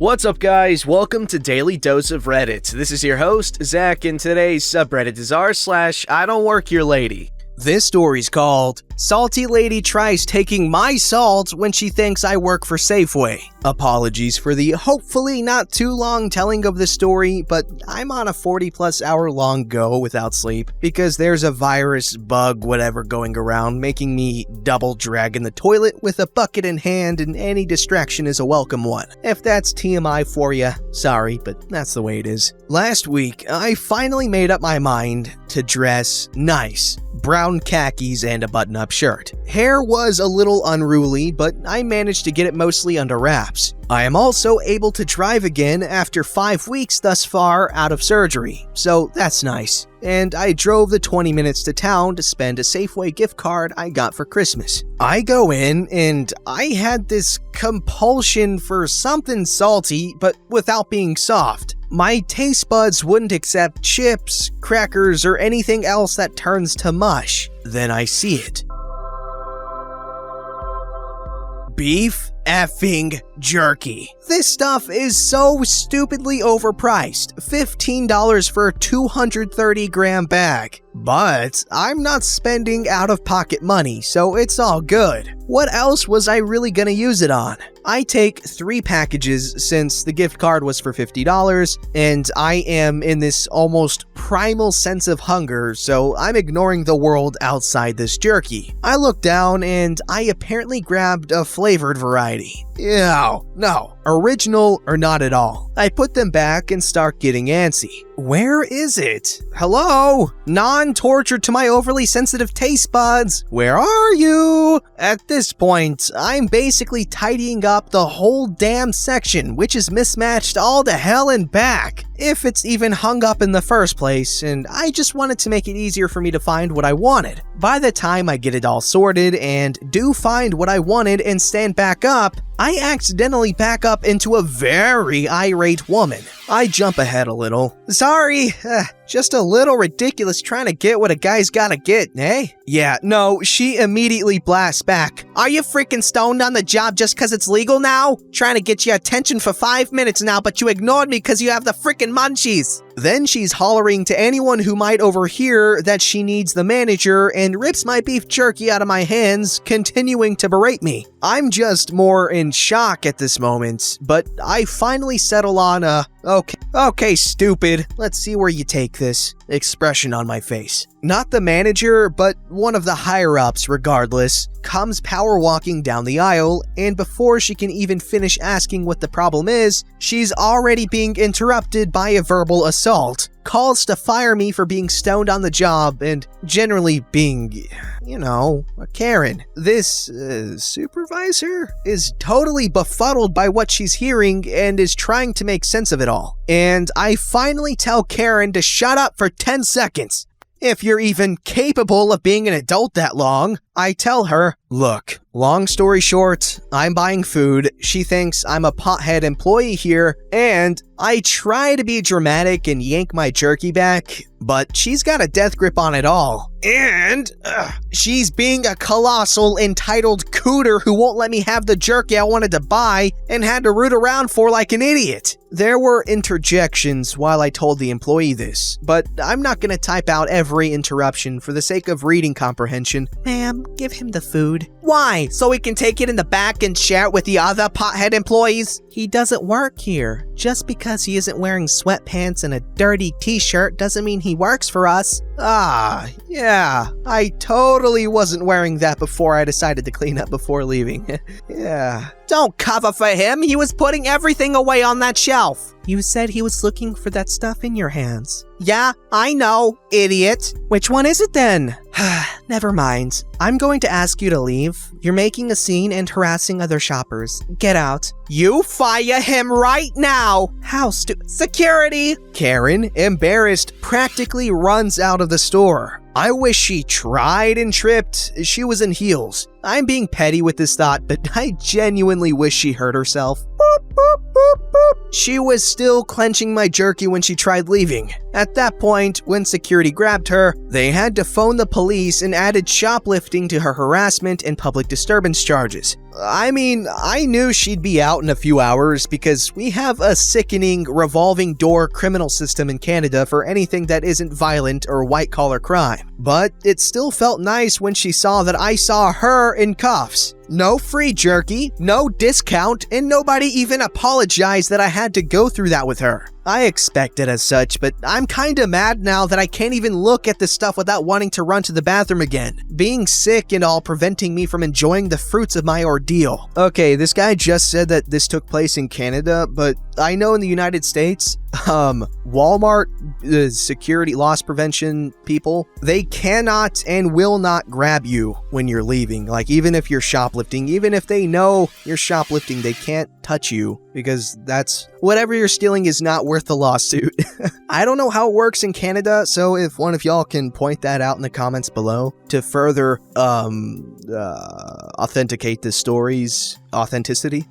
What's up, guys? Welcome to Daily Dose of Reddit. This is your host, Zach, and today's subreddit is r/IDontWorkHereLady. This story's called Salty Lady Tries Taking My Salt When She Thinks I Work for Safeway. Apologies for the hopefully not too long telling of the story, but I'm on a 40+ hour long go without sleep because there's a virus, bug, whatever going around making me double drag in the toilet with a bucket in hand, and any distraction is a welcome one. If that's TMI for ya, sorry, but that's the way it is. Last week, I finally made up my mind to dress nice. Brown khakis and a button-up shirt. Hair was a little unruly, but I managed to get it mostly under wraps. I am also able to drive again after 5 weeks thus far out of surgery, so that's nice. And I drove the 20 minutes to town to spend a Safeway gift card I got for Christmas. I go in, and I had this compulsion for something salty, but without being soft. My taste buds wouldn't accept chips, crackers, or anything else that turns to mush. Then I see it. Beef effing jerky. This stuff is so stupidly overpriced. $15 for a 230-gram bag. But I'm not spending out-of-pocket money, so it's all good. What else was I really gonna use it on? I take 3 packages since the gift card was for $50, and I am in this almost primal sense of hunger, so I'm ignoring the world outside this jerky. I look down, and I apparently grabbed a flavored variety. Ew, no, original or not at all. I put them back and start getting antsy. Where is it? Hello? Non-torture to my overly sensitive taste buds. Where are you? At this point, I'm basically tidying up the whole damn section, which is mismatched all to hell and back, if it's even hung up in the first place, and I just wanted to make it easier for me to find what I wanted. By the time I get it all sorted and do find what I wanted and stand back up, I accidentally back up into a very irate woman. I jump ahead a little. Sorry, just a little ridiculous trying to get what a guy's gotta get, eh? Yeah, no, she immediately blasts back. Are you freaking stoned on the job just cause it's legal now? Trying to get your attention for 5 minutes now, but you ignored me cause you have the freaking munchies. Then she's hollering to anyone who might overhear that she needs the manager and rips my beef jerky out of my hands, continuing to berate me. I'm just more in shock at this moment, but I finally settle on a, okay, stupid, let's see where you take this, expression on my face. Not the manager, but one of the higher-ups regardless, comes power walking down the aisle, and before she can even finish asking what the problem is, she's already being interrupted by a verbal assault, calls to fire me for being stoned on the job, and generally being, you know, a Karen. This supervisor is totally befuddled by what she's hearing and is trying to make sense of it all. And I finally tell Karen to shut up for 10 seconds. If you're even capable of being an adult that long. I tell her, look, long story short, I'm buying food, she thinks I'm a pothead employee here, and I try to be dramatic and yank my jerky back, but she's got a death grip on it all. And she's being a colossal entitled cooter who won't let me have the jerky I wanted to buy and had to root around for like an idiot. There were interjections while I told the employee this, but I'm not gonna type out every interruption for the sake of reading comprehension. Ma'am, give him the food. Why? So we can take it in the back and share it with the other pothead employees? He doesn't work here. Just because he isn't wearing sweatpants and a dirty t-shirt doesn't mean he works for us. Ah, yeah, I totally wasn't wearing that before I decided to clean up before leaving. Yeah. Don't cover for him, he was putting everything away on that shelf. You said he was looking for that stuff in your hands. Yeah, I know, idiot. Which one is it then? Never mind. I'm going to ask you to leave. You're making a scene and harassing other shoppers. Get out. You fire him right now! How Security! Karen, embarrassed, practically runs out of the store. I wish she tried and tripped. She was in heels. I'm being petty with this thought, but I genuinely wish she hurt herself. Boop, boop, boop, boop. She was still clenching my jerky when she tried leaving. At that point, when security grabbed her, they had to phone the police and added shoplifting to her harassment and public disturbance charges. I mean, I knew she'd be out in a few hours because we have a sickening revolving door criminal system in Canada for anything that isn't violent or white-collar crime. But it still felt nice when she saw that I saw her in cuffs. No free jerky, no discount, and nobody even apologized that I had to go through that with her. I expected as such, but I'm kinda mad now that I can't even look at this stuff without wanting to run to the bathroom again. Being sick and all preventing me from enjoying the fruits of my ordeal. Okay, this guy just said that this took place in Canada, but I know in the United States, Walmart, security loss prevention people, they cannot and will not grab you when you're leaving. Like, even if you're shoplifting, even if they know you're shoplifting, they can't touch you because that's whatever you're stealing is not worth the lawsuit. I don't know how it works in Canada, so if one of y'all can point that out in the comments below to further authenticate this story's authenticity.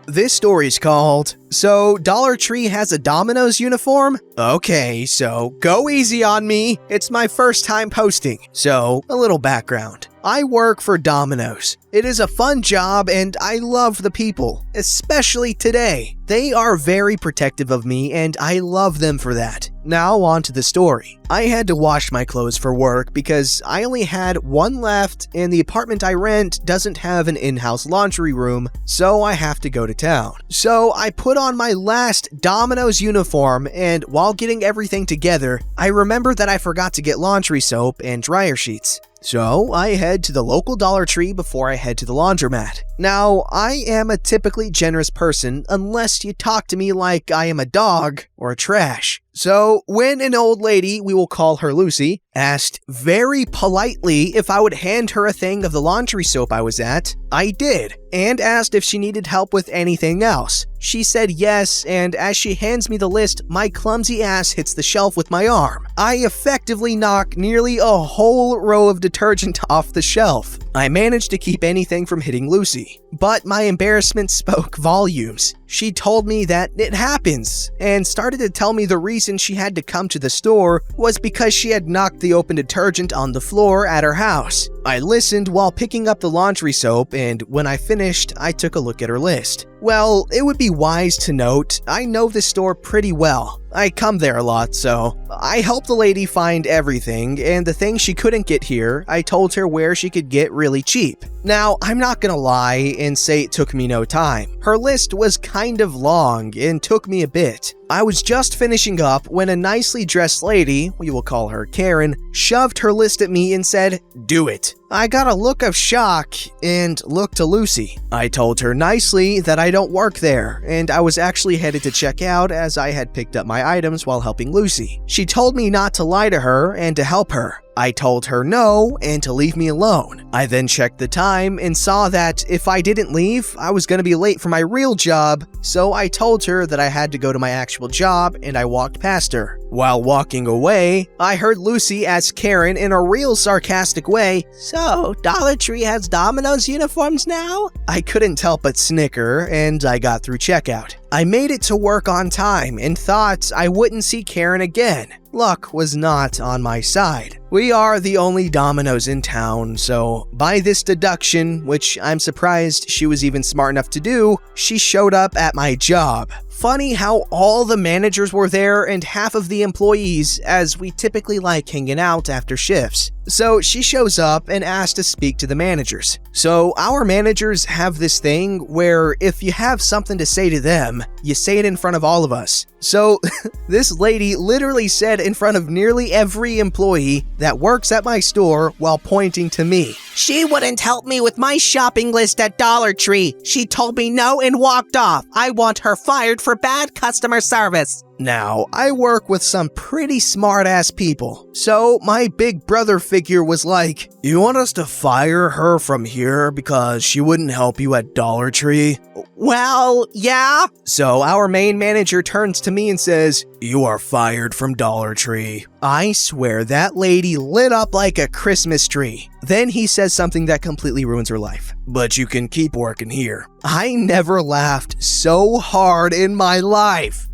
This story's called, So Dollar Tree Has a Domino's Uniform? Okay, so go easy on me. It's my first time posting. So, a little background. I work for Domino's. It is a fun job and I love the people, especially today. They are very protective of me and I love them for that. Now on to the story. I had to wash my clothes for work because I only had one left and the apartment I rent doesn't have an in-house laundry room, so I have to go to town. So I put on my last Domino's uniform and while getting everything together, I remembered that I forgot to get laundry soap and dryer sheets. So I head to the local Dollar Tree before I head to the laundromat. Now, I am a typically generous person unless you talk to me like I am a dog or a trash. So when an old lady, we will call her Lucy, asked very politely if I would hand her a thing of the laundry soap I was at, I did, and asked if she needed help with anything else. She said yes, and as she hands me the list, my clumsy ass hits the shelf with my arm. I effectively knock nearly a whole row of detergent off the shelf. I managed to keep anything from hitting Lucy, but my embarrassment spoke volumes. She told me that it happens, and started to tell me the reason she had to come to the store was because she had knocked the open detergent on the floor at her house. I listened while picking up the laundry soap, and when I finished, I took a look at her list. Well, it would be wise to note, I know this store pretty well. I come there a lot, so I helped the lady find everything, and the things she couldn't get here, I told her where she could get really cheap. Now, I'm not gonna lie and say it took me no time. Her list was kind of long and took me a bit. I was just finishing up when a nicely dressed lady, we will call her Karen, shoved her list at me and said, "Do it." I got a look of shock and looked to Lucy. I told her nicely that I don't work there, and I was actually headed to check out as I had picked up my items while helping Lucy. She told me not to lie to her and to help her. I told her no and to leave me alone. I then checked the time and saw that if I didn't leave, I was going to be late for my real job, so I told her that I had to go to my actual job and I walked past her. While walking away, I heard Lucy ask Karen in a real sarcastic way, "So, Dollar Tree has Domino's uniforms now?" I couldn't help but snicker and I got through checkout. I made it to work on time and thought I wouldn't see Karen again. Luck was not on my side. We are the only Domino's in town, so by this deduction, which I'm surprised she was even smart enough to do, she showed up at my job. Funny how all the managers were there and half of the employees, as we typically like hanging out after shifts. So she shows up and asks to speak to the managers. So our managers have this thing where if you have something to say to them, you say it in front of all of us. So this lady literally said in front of nearly every employee that works at my store while pointing to me, "She wouldn't help me with my shopping list at Dollar Tree. She told me no and walked off. I want her fired for bad customer service." Now, I work with some pretty smart-ass people, so my big brother figure was like, "You want us to fire her from here because she wouldn't help you at Dollar Tree?" Well, yeah. So our main manager turns to me and says, "You are fired from Dollar Tree." I swear that lady lit up like a Christmas tree. Then he says something that completely ruins her life. "But you can keep working here." I never laughed so hard in my life.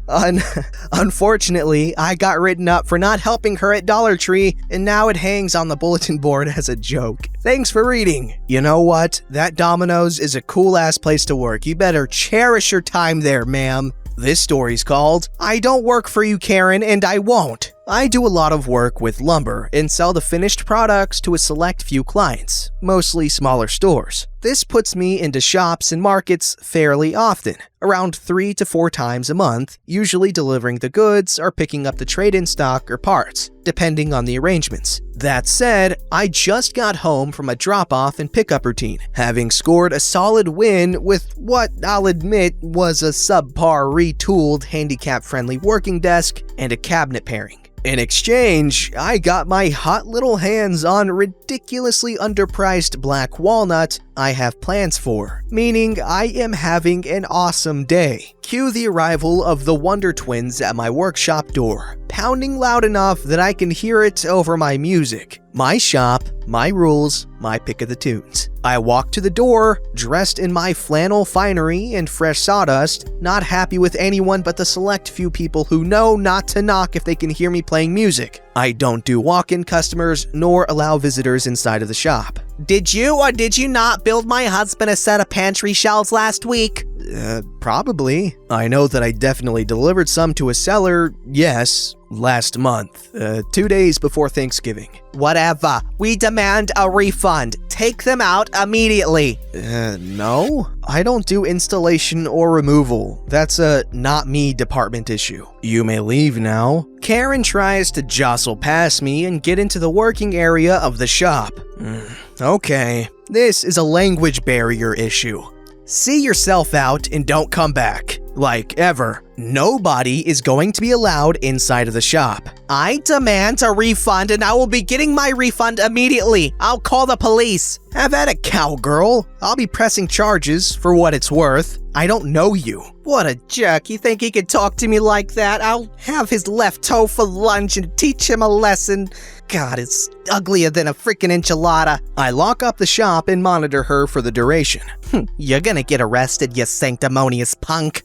Unfortunately, I got written up for not helping her at Dollar Tree, and now it hangs on the bulletin board as a joke. Thanks for reading. You know what? That Domino's is a cool-ass place to work. You better cherish your time there, ma'am. This story's called, I Don't Work For You, Karen, and I Won't. I do a lot of work with lumber and sell the finished products to a select few clients, mostly smaller stores. This puts me into shops and markets fairly often, around 3 to 4 times a month, usually delivering the goods or picking up the trade-in stock or parts, depending on the arrangements. That said, I just got home from a drop-off and pickup routine, having scored a solid win with what I'll admit was a subpar retooled handicap-friendly working desk and a cabinet pairing. In exchange, I got my hot little hands on ridiculously underpriced black walnut I have plans for, meaning I am having an awesome day. Cue the arrival of the Wonder Twins at my workshop door, pounding loud enough that I can hear it over my music. My shop, my rules, my pick of the tunes. I walk to the door, dressed in my flannel finery and fresh sawdust, not happy with anyone but the select few people who know not to knock if they can hear me playing music. I don't do walk-in customers nor allow visitors inside of the shop. Did you or did you not build my husband a set of pantry shelves last week? Probably. I know that I definitely delivered some to a seller, yes, last month, 2 days before Thanksgiving. Whatever. We demand a refund. Take them out immediately. No? I don't do installation or removal. That's a not me department issue. You may leave now. Karen tries to jostle past me and get into the working area of the shop. Okay. This is a language barrier issue. See yourself out and don't come back. Like, ever. Nobody is going to be allowed inside of the shop. I demand a refund and I will be getting my refund immediately. I'll call the police. Have at it, cowgirl. I'll be pressing charges for what it's worth. I don't know you. What a jerk. You think he could talk to me like that? I'll have his left toe for lunch and teach him a lesson. God, it's uglier than a freaking enchilada. I lock up the shop and monitor her for the duration. You're gonna get arrested, you sanctimonious punk.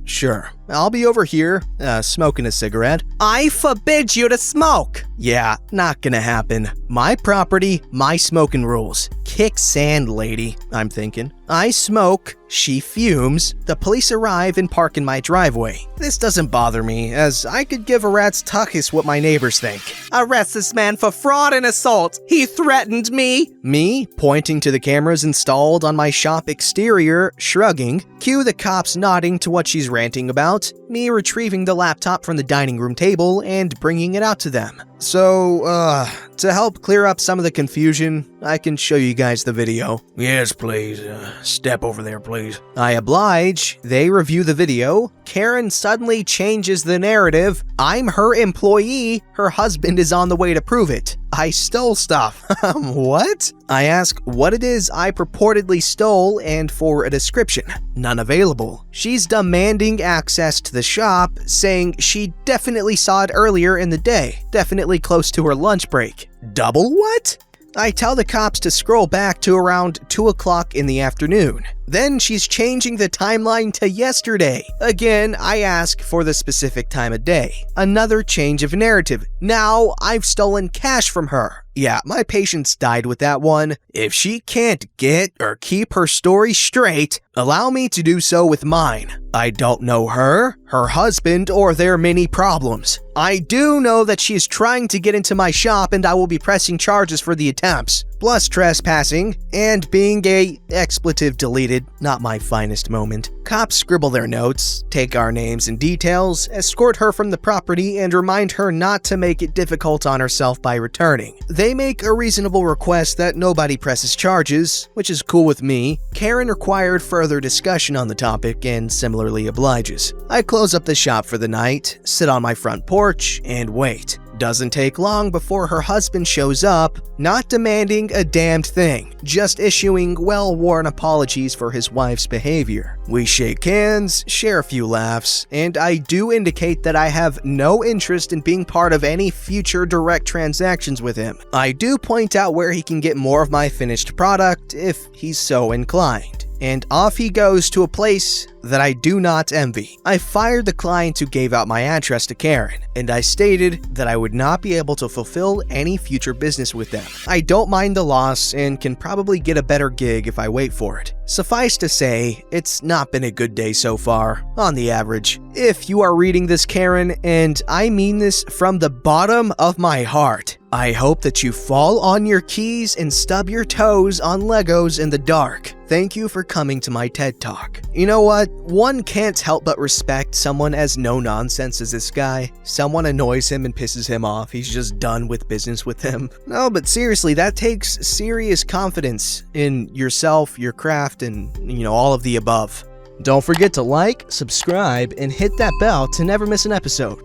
Sure. I'll be over here, smoking a cigarette. I forbid you to smoke! Yeah, not gonna happen. My property, my smoking rules. Kick sand, lady, I'm thinking. I smoke, she fumes, the police arrive and park in my driveway. This doesn't bother me, as I could give a rat's tuckus what my neighbors think. Arrest this man for fraud and assault! He threatened me! Me, pointing to the cameras installed on my shop exterior, shrugging. Cue the cops nodding to what she's ranting about. Me retrieving the laptop from the dining room table and bringing it out to them. So, to help clear up some of the confusion, I can show you guys the video. Yes, please. Step over there, please. I oblige. They review the video. Karen suddenly changes the narrative. I'm her employee. Her husband is on the way to prove it. I stole stuff. What? I ask what it is I purportedly stole and for a description. None available. She's demanding access to the shop, saying she definitely saw it earlier in the day, definitely close to her lunch break. Double what? I tell the cops to scroll back to around 2 o'clock in the afternoon. Then she's changing the timeline to yesterday. Again, I ask for the specific time of day. Another change of narrative. Now I've stolen cash from her. Yeah, my patience died with that one. If she can't get or keep her story straight, allow me to do so with mine. I don't know her, her husband, or their many problems. I do know that she is trying to get into my shop and I will be pressing charges for the attempts, plus trespassing, and being a expletive deleted, not my finest moment. Cops scribble their notes, take our names and details, escort her from the property, and remind her not to make it difficult on herself by returning. They make a reasonable request that nobody presses charges, which is cool with me. Karen required further discussion on the topic and similarly obliges. I close up the shop for the night, sit on my front porch, and wait. Doesn't take long before her husband shows up, not demanding a damned thing, just issuing well-worn apologies for his wife's behavior. We shake hands, share a few laughs, and I do indicate that I have no interest in being part of any future direct transactions with him. I do point out where he can get more of my finished product if he's so inclined. and off he goes to a place that I do not envy. I fired the client who gave out my address to Karen, and I stated that I would not be able to fulfill any future business with them. I don't mind the loss and can probably get a better gig if I wait for it. Suffice to say, it's not been a good day so far, on the average. If you are reading this, Karen, and I mean this from the bottom of my heart, I hope that you fall on your keys and stub your toes on Legos in the dark. Thank you for coming to my TED Talk. You know what? One can't help but respect someone as no-nonsense as this guy. Someone annoys him and pisses him off. He's just done with business with him. No, but seriously, that takes serious confidence in yourself, your craft, and, all of the above. Don't forget to like, subscribe, and hit that bell to never miss an episode.